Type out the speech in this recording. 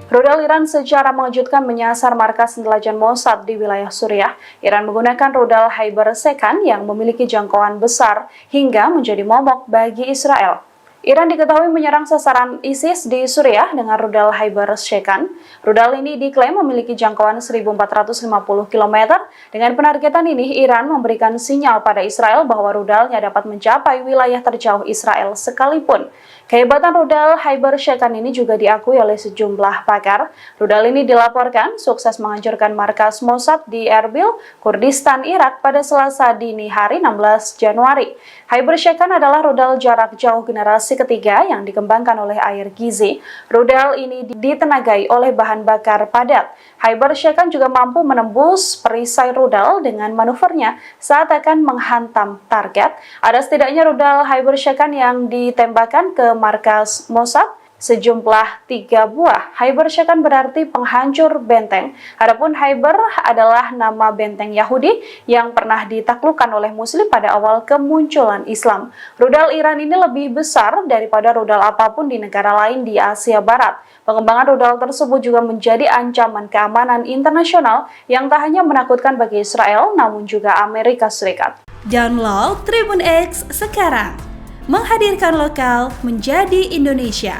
Rudal Iran secara mengejutkan menyasar markas intelijen Mossad di wilayah Suriah. Iran menggunakan rudal Hypersecond yang memiliki jangkauan besar hingga menjadi momok bagi Israel. Iran diketahui menyerang sasaran ISIS di Suriah dengan rudal Hypersecond. Rudal ini diklaim memiliki jangkauan 1.450 km. Dengan penargetan ini, Iran memberikan sinyal pada Israel bahwa rudalnya dapat mencapai wilayah terjauh Israel sekalipun. Kehebatan rudal Hypersecond ini juga diakui oleh sejumlah pakar. Rudal ini dilaporkan sukses menghancurkan markas Mossad di Erbil, Kurdistan, Irak pada Selasa dini hari 16 Januari. Hypersecond adalah rudal jarak jauh generasi ketiga yang dikembangkan oleh Air Gizi. Rudal ini ditenagai oleh bahan bakar padat. Hypersecond juga mampu menembus perisai rudal dengan manuvernya saat akan menghantam target. Ada setidaknya rudal Hypersecond yang ditembakkan ke markas Mossad, sejumlah 3 buah. Hypersecond berarti penghancur benteng. Adapun Hyper adalah nama benteng Yahudi yang pernah ditaklukkan oleh Muslim pada awal kemunculan Islam. Rudal Iran ini lebih besar daripada rudal apapun di negara lain di Asia Barat. Pengembangan rudal tersebut juga menjadi ancaman keamanan internasional yang tak hanya menakutkan bagi Israel, namun juga Amerika Serikat. Download Tribun X sekarang, menghadirkan lokal menjadi Indonesia.